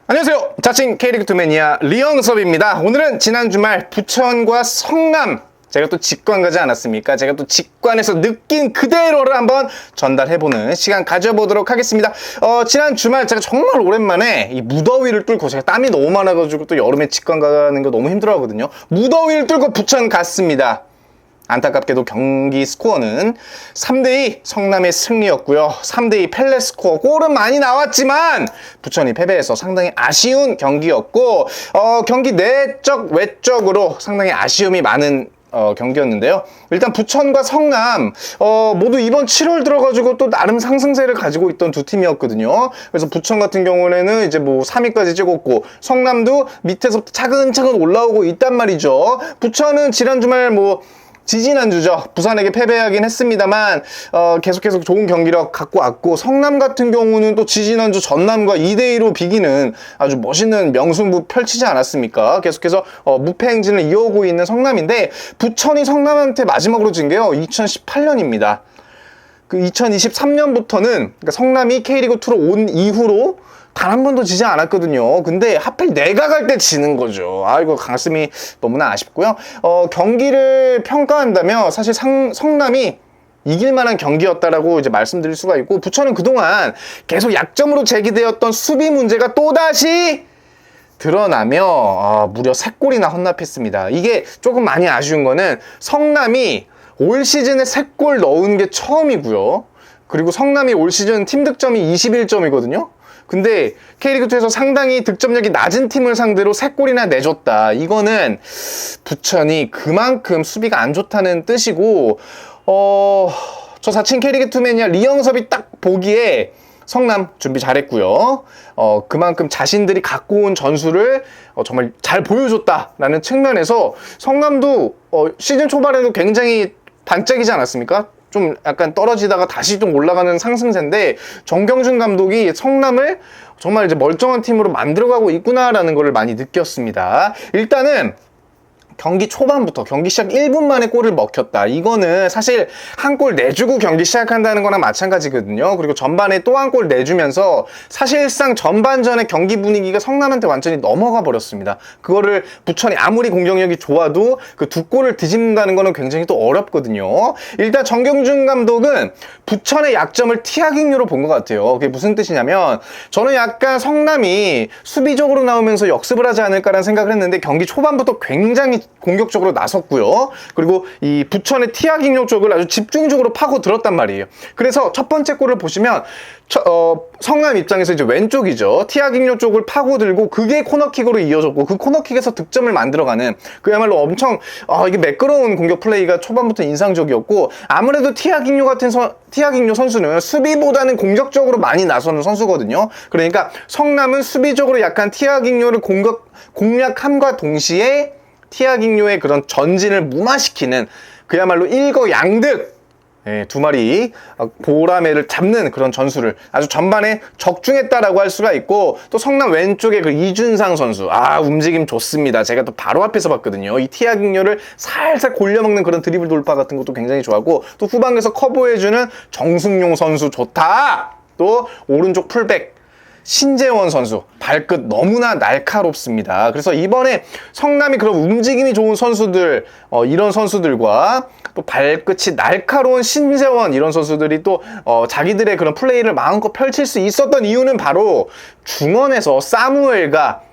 안녕하세요. 자칭 K리그2 매니아 리영섭입니다. 오늘은 지난 주말 부천과 성남, 제가 또 직관 가지 않았습니까? 제가 또 직관에서 느낀 그대로를 한번 전달해보는 시간 가져보도록 하겠습니다. 지난 주말 제가 정말 오랜만에 이 무더위를 뚫고, 제가 땀이 너무 많아가지고 또 여름에 직관 가는 거 너무 힘들어 하거든요. 무더위를 뚫고 부천 갔습니다. 안타깝게도 경기 스코어는 3대2 성남의 승리였고요. 3대2 펠레 스코어, 골은 많이 나왔지만 부천이 패배해서 상당히 아쉬운 경기였고, 경기 내적 외적으로 상당히 아쉬움이 많은 경기였는데요. 일단 부천과 성남 모두 이번 7월 들어가지고 또 나름 상승세를 가지고 있던 두 팀이었거든요. 그래서 부천 같은 경우에는 이제 뭐 3위까지 찍었고, 성남도 밑에서부터 차근차근 올라오고 있단 말이죠. 부천은 지난 주말 지지난주죠. 부산에게 패배하긴 했습니다만 계속 좋은 경기력 갖고 왔고, 성남 같은 경우는 또 지지난주 전남과 2대2로 비기는 아주 멋있는 명승부 펼치지 않았습니까? 계속해서 무패 행진을 이어오고 있는 성남인데, 부천이 성남한테 마지막으로 진 게요 2018년입니다. 그 2023년부터는 그러니까 성남이 K리그2로 온 이후로 단 한 번도 지지 않았거든요. 근데 하필 내가 갈 때 지는 거죠. 이거 가슴이 너무나 아쉽고요. 경기를 평가한다면 사실 성남이 이길 만한 경기였다라고 이제 말씀드릴 수가 있고, 부천은 그동안 계속 약점으로 제기되었던 수비 문제가 또다시 드러나며 무려 3골이나 헌납했습니다. 이게 조금 많이 아쉬운 거는 성남이 올 시즌에 3골 넣은 게 처음이고요. 그리고 성남이 올 시즌 팀 득점이 21점이거든요. 근데 K리그2에서 상당히 득점력이 낮은 팀을 상대로 3골이나 내줬다. 이거는 부천이 그만큼 수비가 안 좋다는 뜻이고, 저 자칭 K리그2 매니아 리영섭이 딱 보기에 성남 준비 잘했고요. 그만큼 자신들이 갖고 온 전술을 정말 잘 보여줬다라는 측면에서 성남도 시즌 초반에도 굉장히 반짝이지 않았습니까? 좀 약간 떨어지다가 다시 좀 올라가는 상승세인데, 정경준 감독이 성남을 정말 이제 멀쩡한 팀으로 만들어가고 있구나라는 걸 많이 느꼈습니다. 일단은 경기 초반부터 경기 시작 1분 만에 골을 먹혔다. 이거는 사실 한 골 내주고 경기 시작한다는 거랑 마찬가지거든요. 그리고 전반에 또 한 골 내주면서 사실상 전반전의 경기 분위기가 성남한테 완전히 넘어가 버렸습니다. 그거를 부천이 아무리 공격력이 좋아도 그 두 골을 뒤집는다는 거는 굉장히 또 어렵거든요. 일단 정경준 감독은 부천의 약점을 티아깅요로 본 것 같아요. 그게 무슨 뜻이냐면, 저는 약간 성남이 수비적으로 나오면서 역습을 하지 않을까라는 생각을 했는데, 경기 초반부터 굉장히 공격적으로 나섰고요. 그리고 이 부천의 티아깅요 쪽을 아주 집중적으로 파고 들었단 말이에요. 그래서 첫 번째 골을 보시면 성남 입장에서 이제 왼쪽이죠. 티아깅요 쪽을 파고들고 그게 코너킥으로 이어졌고, 그 코너킥에서 득점을 만들어가는, 그야말로 엄청 이게 매끄러운 공격 플레이가 초반부터 인상적이었고, 아무래도 티아깅요 선수는 수비보다는 공격적으로 많이 나서는 선수거든요. 그러니까 성남은 수비적으로 약간 티아깅요를 공략함과 동시에 티아깅요의 그런 전진을 무마시키는, 그야말로 일거양득, 두 마리 보라매를 잡는 그런 전술을 아주 전반에 적중했다라고 할 수가 있고, 또 성남 왼쪽에 그 이준상 선수, 움직임 좋습니다. 제가 또 바로 앞에서 봤거든요. 이 티아깅요를 살살 골려먹는 그런 드리블 돌파 같은 것도 굉장히 좋아하고, 또 후방에서 커버해주는 정승용 선수 좋다. 또 오른쪽 풀백 신재원 선수 발끝 너무나 날카롭습니다. 그래서 이번에 성남이 그런 움직임이 좋은 선수들, 이런 선수들과 또 발끝이 날카로운 신재원, 이런 선수들이 또 자기들의 그런 플레이를 마음껏 펼칠 수 있었던 이유는 바로 중원에서 사무엘과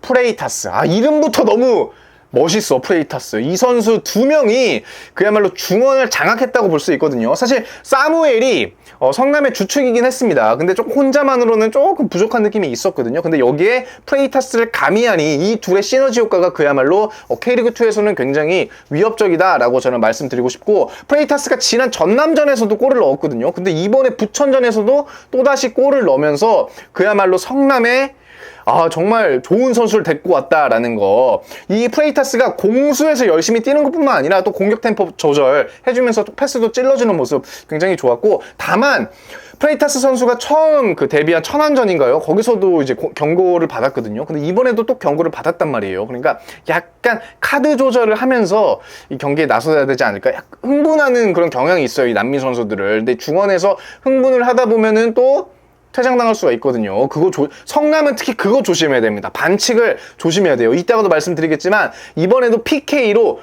프레이타스, 이름부터 너무 멋있어. 프레이타스, 이 선수 두 명이 그야말로 중원을 장악했다고 볼 수 있거든요. 사실 사무엘이 성남의 주축이긴 했습니다. 근데 조금 혼자만으로는 조금 부족한 느낌이 있었거든요. 근데 여기에 프레이타스를 가미하니 이 둘의 시너지 효과가 그야말로 K리그2에서는 굉장히 위협적이다라고 저는 말씀드리고 싶고, 프레이타스가 지난 전남전에서도 골을 넣었거든요. 근데 이번에 부천전에서도 또다시 골을 넣으면서 그야말로 성남의 정말 좋은 선수를 데리고 왔다라는 거. 이 프레이타스가 공수에서 열심히 뛰는 것뿐만 아니라 또 공격 템포 조절 해주면서 또 패스도 찔러주는 모습 굉장히 좋았고, 다만 프레이타스 선수가 처음 그 데뷔한 천안전인가요? 거기서도 이제 경고를 받았거든요. 근데 이번에도 또 경고를 받았단 말이에요. 그러니까 약간 카드 조절을 하면서 이 경기에 나서야 되지 않을까? 흥분하는 그런 경향이 있어요, 이 남미 선수들을. 근데 중원에서 흥분을 하다 보면은 또 퇴장당할 수가 있거든요. 성남은 특히 그거 조심해야 됩니다. 반칙을 조심해야 돼요. 이따가도 말씀드리겠지만 이번에도 PK로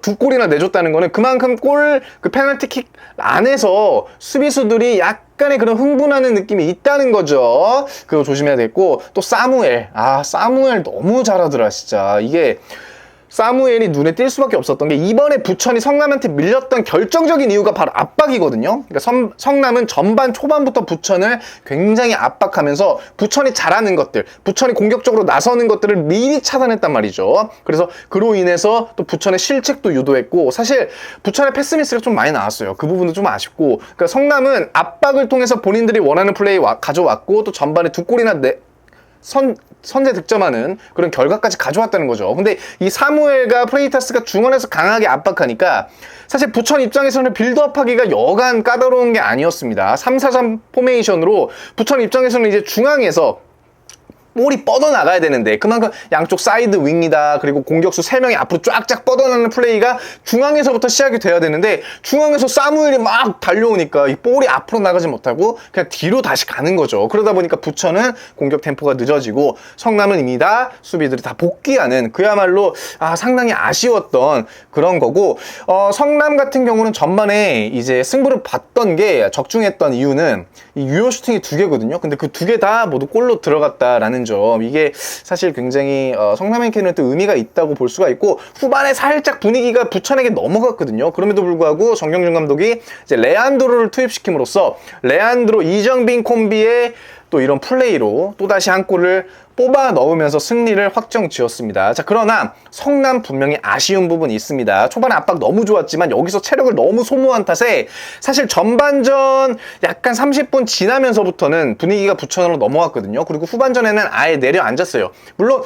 두 골이나 내줬다는 거는 그만큼 그 페널티킥 안에서 수비수들이 약간의 그런 흥분하는 느낌이 있다는 거죠. 그거 조심해야 되겠고, 또 사무엘 너무 잘하더라 진짜. 이게 사무엘이 눈에 띌 수밖에 없었던 게 이번에 부천이 성남한테 밀렸던 결정적인 이유가 바로 압박이거든요. 그러니까 성남은 전반 초반부터 부천을 굉장히 압박하면서 부천이 잘하는 것들, 부천이 공격적으로 나서는 것들을 미리 차단했단 말이죠. 그래서 그로 인해서 또 부천의 실책도 유도했고, 사실 부천의 패스미스가 좀 많이 나왔어요. 그 부분도 좀 아쉽고, 그러니까 성남은 압박을 통해서 본인들이 원하는 플레이 가져왔고, 또 전반에 2골이나 선제 득점하는 그런 결과까지 가져왔다는 거죠. 근데 이 사무엘과 프레이타스가 중원에서 강하게 압박하니까 사실 부천 입장에서는 빌드업하기가 여간 까다로운 게 아니었습니다. 3-4-3 포메이션으로 부천 입장에서는 이제 중앙에서 볼이 뻗어나가야 되는데, 그만큼 양쪽 사이드 윙이다, 그리고 공격수 3명이 앞으로 쫙쫙 뻗어나가는 플레이가 중앙에서부터 시작이 돼야 되는데, 중앙에서 사무엘이 막 달려오니까 이 볼이 앞으로 나가지 못하고 그냥 뒤로 다시 가는 거죠. 그러다 보니까 부천은 공격 템포가 늦어지고, 성남은 이미 다 수비들이 다 복귀하는, 그야말로 상당히 아쉬웠던 그런 거고, 성남 같은 경우는 전반에 이제 승부를 봤던 게, 적중했던 이유는 이 유효 슈팅이 2개거든요. 근데 그 2개 다 모두 골로 들어갔다라는 점, 이게 사실 굉장히 성남에게는 또 의미가 있다고 볼 수가 있고, 후반에 살짝 분위기가 부천에게 넘어갔거든요. 그럼에도 불구하고 정경준 감독이 이제 레안드로를 투입시킴으로써 레안드로 이정빈 콤비의 또 이런 플레이로 또다시 한 골을 뽑아 넣으면서 승리를 확정 지었습니다. 자, 그러나 성남 분명히 아쉬운 부분이 있습니다. 초반에 압박 너무 좋았지만 여기서 체력을 너무 소모한 탓에 사실 전반전 약간 30분 지나면서부터는 분위기가 부천으로 넘어왔거든요. 그리고 후반전에는 아예 내려앉았어요. 물론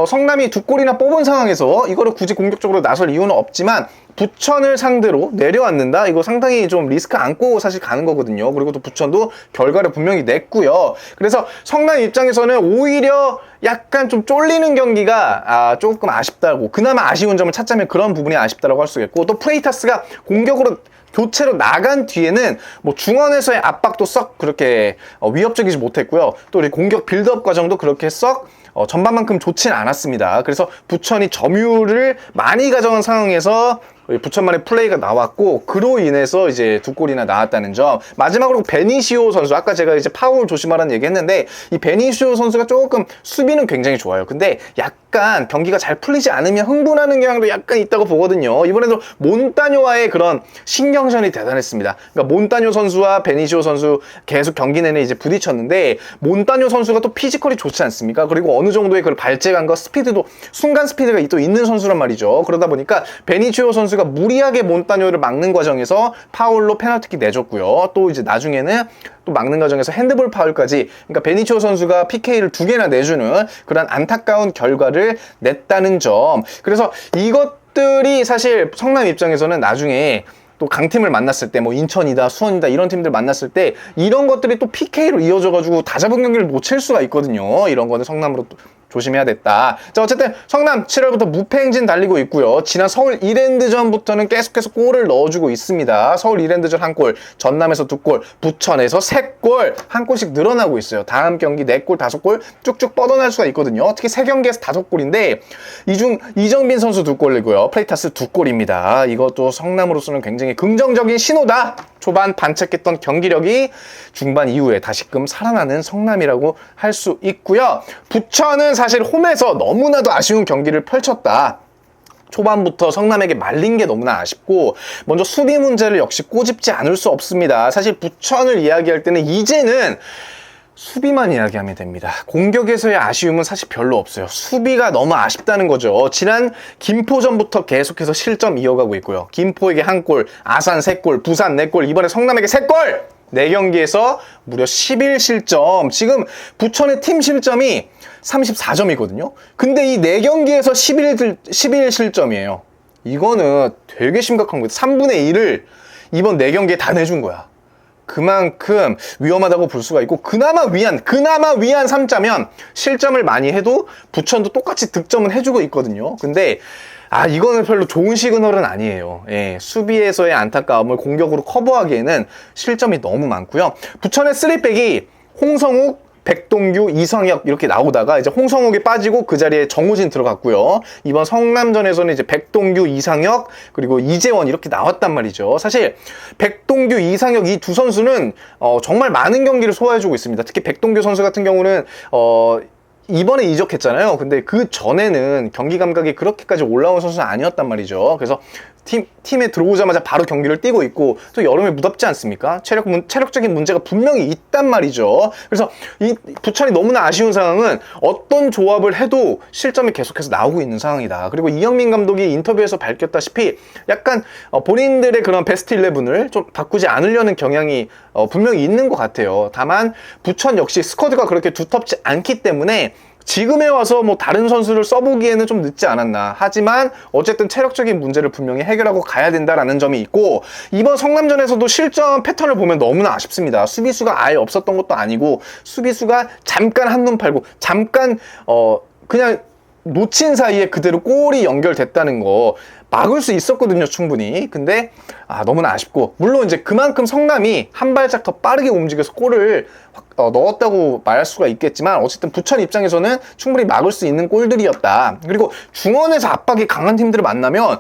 성남이 2골이나 뽑은 상황에서 이거를 굳이 공격적으로 나설 이유는 없지만, 부천을 상대로 내려앉는다? 이거 상당히 좀 리스크 안고 사실 가는 거거든요. 그리고 또 부천도 결과를 분명히 냈고요. 그래서 성남 입장에서는 오히려 약간 좀 쫄리는 경기가 조금 아쉽다고, 그나마 아쉬운 점을 찾자면 그런 부분이 아쉽다고 할 수 있겠고, 또 프레이타스가 공격으로 교체로 나간 뒤에는 뭐 중원에서의 압박도 썩 그렇게 위협적이지 못했고요. 또 우리 공격 빌드업 과정도 그렇게 썩 전반만큼 좋진 않았습니다. 그래서 부천이 점유율을 많이 가져간 상황에서 부천만의 플레이가 나왔고, 그로 인해서 이제 2골이나 나왔다는 점. 마지막으로 베니시오 선수, 아까 제가 이제 파울 조심하라는 얘기 했는데, 이 베니시오 선수가 조금 수비는 굉장히 좋아요. 근데 약간 경기가 잘 풀리지 않으면 흥분하는 경향도 약간 있다고 보거든요. 이번에도 몬타뇨와의 그런 신경전이 대단했습니다. 그러니까 몬타뇨 선수와 베니시오 선수 계속 경기 내내 이제 부딪혔는데, 몬타뇨 선수가 또 피지컬이 좋지 않습니까? 그리고 어느 정도의 그 발재감과 스피드도, 순간 스피드가 또 있는 선수란 말이죠. 그러다 보니까 베니시오 선수가 무리하게 몬타뇨를 막는 과정에서 파울로 페널티킥 내줬고요. 또 이제 나중에는 또 막는 과정에서 핸드볼 파울까지, 그러니까 베니시오 선수가 PK를 2개나 내주는 그런 안타까운 결과를 냈다는 점. 그래서 이것들이 사실 성남 입장에서는 나중에 또 강팀을 만났을 때, 뭐 인천이다, 수원이다, 이런 팀들 만났을 때 이런 것들이 또 PK로 이어져가지고 다잡은 경기를 놓칠 수가 있거든요. 이런 거는 성남으로 또 조심해야 됐다. 자, 어쨌든 성남 7월부터 무패 행진 달리고 있고요. 지난 서울 이랜드전부터는 계속해서 골을 넣어주고 있습니다. 서울 이랜드전 1골, 전남에서 2골, 부천에서 3골, 한 골씩 늘어나고 있어요. 다음 경기 4골, 5골 쭉쭉 뻗어날 수가 있거든요. 특히 3경기에서 5골인데 이중 이정빈 선수 2골이고요. 프레이타스 2골입니다. 이것도 성남으로서는 굉장히 긍정적인 신호다. 초반 반짝했던 경기력이 중반 이후에 다시금 살아나는 성남이라고 할 수 있고요. 부천은 사실 홈에서 너무나도 아쉬운 경기를 펼쳤다. 초반부터 성남에게 말린 게 너무나 아쉽고, 먼저 수비 문제를 역시 꼬집지 않을 수 없습니다. 사실 부천을 이야기할 때는 이제는 수비만 이야기하면 됩니다. 공격에서의 아쉬움은 사실 별로 없어요. 수비가 너무 아쉽다는 거죠. 지난 김포전부터 계속해서 실점 이어가고 있고요. 김포에게 1골, 아산 3골, 부산 4골, 이번에 성남에게 3골! 4경기에서 무려 11실점. 지금 부천의 팀 실점이 34점이거든요. 근데 이 4경기에서 11실점이에요. 이거는 되게 심각한 거예요. 3분의 1을 이번 4경기에 다 내준 거야. 그만큼 위험하다고 볼 수가 있고, 그나마 위한 3자면 실점을 많이 해도 부천도 똑같이 득점은 해주고 있거든요. 근데 이거는 별로 좋은 시그널은 아니에요. 예, 수비에서의 안타까움을 공격으로 커버하기에는 실점이 너무 많고요. 부천의 3백이 홍성욱, 백동규, 이상혁 이렇게 나오다가 이제 홍성욱이 빠지고 그 자리에 정우진 들어갔고요. 이번 성남전에서는 이제 백동규, 이상혁 그리고 이재원 이렇게 나왔단 말이죠. 사실 백동규, 이상혁 이 두 선수는 정말 많은 경기를 소화해주고 있습니다. 특히 백동규 선수 같은 경우는 이번에 이적했잖아요. 근데 그 전에는 경기 감각이 그렇게까지 올라온 선수는 아니었단 말이죠. 그래서 팀에 들어오자마자 바로 경기를 뛰고 있고 또 여름에 무덥지 않습니까? 체력적인 문제가 분명히 있단 말이죠. 그래서 이 부천이 너무나 아쉬운 상황은 어떤 조합을 해도 실점이 계속해서 나오고 있는 상황이다. 그리고 이영민 감독이 인터뷰에서 밝혔다시피 약간 본인들의 그런 베스트 11을 좀 바꾸지 않으려는 경향이 분명히 있는 것 같아요. 다만 부천 역시 스쿼드가 그렇게 두텁지 않기 때문에 지금에 와서 뭐 다른 선수를 써보기에는 좀 늦지 않았나. 하지만 어쨌든 체력적인 문제를 분명히 해결하고 가야 된다라는 점이 있고, 이번 성남전에서도 실점 패턴을 보면 너무나 아쉽습니다. 수비수가 아예 없었던 것도 아니고 수비수가 잠깐 한눈 팔고 잠깐 그냥 놓친 사이에 그대로 골이 연결됐다는 거 막을 수 있었거든요, 충분히. 근데 너무나 아쉽고, 물론 이제 그만큼 성남이 한 발짝 더 빠르게 움직여서 골을 넣었다고 말할 수가 있겠지만 어쨌든 부천 입장에서는 충분히 막을 수 있는 골들이었다. 그리고 중원에서 압박이 강한 팀들을 만나면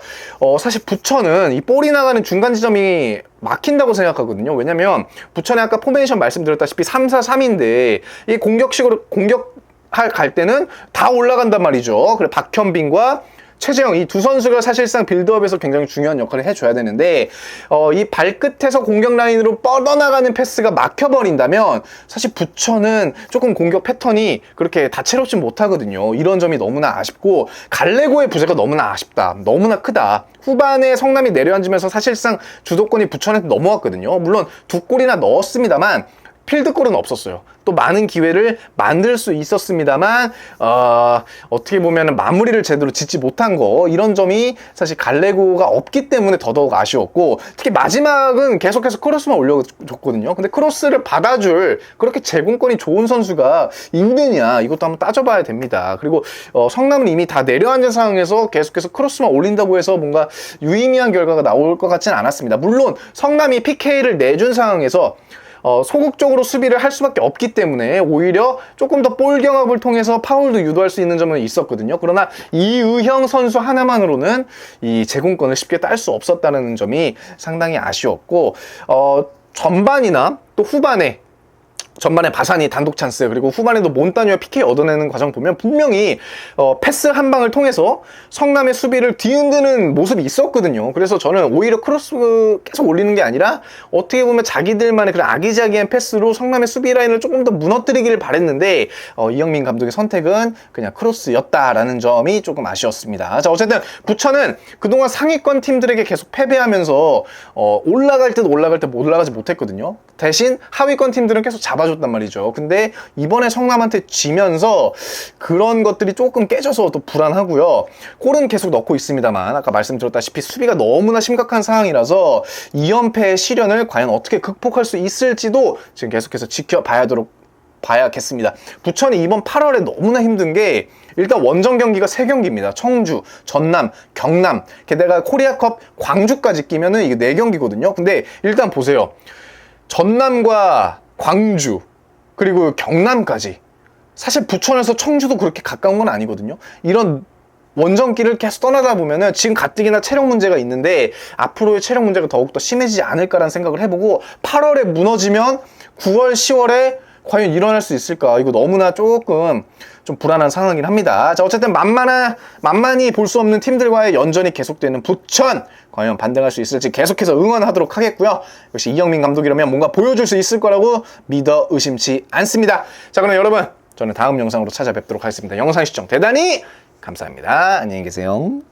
사실 부천은 이 볼이 나가는 중간 지점이 막힌다고 생각하거든요. 왜냐면 부천의 아까 포메이션 말씀드렸다시피 3-4-3인데 이 공격식으로 갈 때는 다 올라간단 말이죠. 그래 박현빈과 최재형 이 두 선수가 사실상 빌드업에서 굉장히 중요한 역할을 해줘야 되는데 이 발끝에서 공격 라인으로 뻗어나가는 패스가 막혀버린다면 사실 부천은 조금 공격 패턴이 그렇게 다채롭지 못하거든요. 이런 점이 너무나 아쉽고 갈레고의 부재가 너무나 아쉽다. 너무나 크다. 후반에 성남이 내려앉으면서 사실상 주도권이 부천한테 넘어왔거든요. 물론 두 골이나 넣었습니다만 필드골은 없었어요. 또 많은 기회를 만들 수 있었습니다만 어떻게 보면 마무리를 제대로 짓지 못한 거, 이런 점이 사실 갈레고가 없기 때문에 더더욱 아쉬웠고, 특히 마지막은 계속해서 크로스만 올려줬거든요. 근데 크로스를 받아줄 그렇게 제공권이 좋은 선수가 있느냐, 이것도 한번 따져봐야 됩니다. 그리고 성남은 이미 다 내려앉은 상황에서 계속해서 크로스만 올린다고 해서 뭔가 유의미한 결과가 나올 것 같지는 않았습니다. 물론 성남이 PK를 내준 상황에서 소극적으로 수비를 할 수밖에 없기 때문에 오히려 조금 더 볼 경합을 통해서 파울도 유도할 수 있는 점은 있었거든요. 그러나 이의형 선수 하나만으로는 이 제공권을 쉽게 딸 수 없었다는 점이 상당히 아쉬웠고, 전반이나 또 후반에 전반에 바산이 단독 찬스, 그리고 후반에도 몬타뉴와 PK 얻어내는 과정 보면 분명히 패스 한 방을 통해서 성남의 수비를 뒤흔드는 모습이 있었거든요. 그래서 저는 오히려 크로스 계속 올리는 게 아니라 어떻게 보면 자기들만의 그런 아기자기한 패스로 성남의 수비 라인을 조금 더 무너뜨리기를 바랬는데 이영민 감독의 선택은 그냥 크로스였다라는 점이 조금 아쉬웠습니다. 자, 어쨌든 부천은 그동안 상위권 팀들에게 계속 패배하면서 올라갈 때 못 올라가지 못했거든요. 대신 하위권 팀들은 계속 잡아줬단 말이죠. 근데 이번에 성남한테 지면서 그런 것들이 조금 깨져서 또 불안하고요. 골은 계속 넣고 있습니다만 아까 말씀드렸다시피 수비가 너무나 심각한 상황이라서 2연패의 시련을 과연 어떻게 극복할 수 있을지도 지금 계속해서 봐야겠습니다. 부천이 이번 8월에 너무나 힘든 게 일단 원정 경기가 3경기입니다. 청주, 전남, 경남, 게다가 코리아컵 광주까지 끼면은 이게 4경기거든요. 근데 일단 보세요. 전남과 광주 그리고 경남까지, 사실 부천에서 청주도 그렇게 가까운 건 아니거든요. 이런 원정길을 계속 떠나다 보면은 지금 가뜩이나 체력 문제가 있는데 앞으로의 체력 문제가 더욱더 심해지지 않을까라는 생각을 해보고, 8월에 무너지면 9월, 10월에 과연 일어날 수 있을까? 이거 너무나 조금 좀 불안한 상황이긴 합니다. 자, 어쨌든 만만히 볼 수 없는 팀들과의 연전이 계속되는 부천, 과연 반등할 수 있을지 계속해서 응원하도록 하겠고요. 역시 이영민 감독이라면 뭔가 보여줄 수 있을 거라고 믿어 의심치 않습니다. 자, 그럼 여러분, 저는 다음 영상으로 찾아뵙도록 하겠습니다. 영상 시청 대단히 감사합니다. 안녕히 계세요.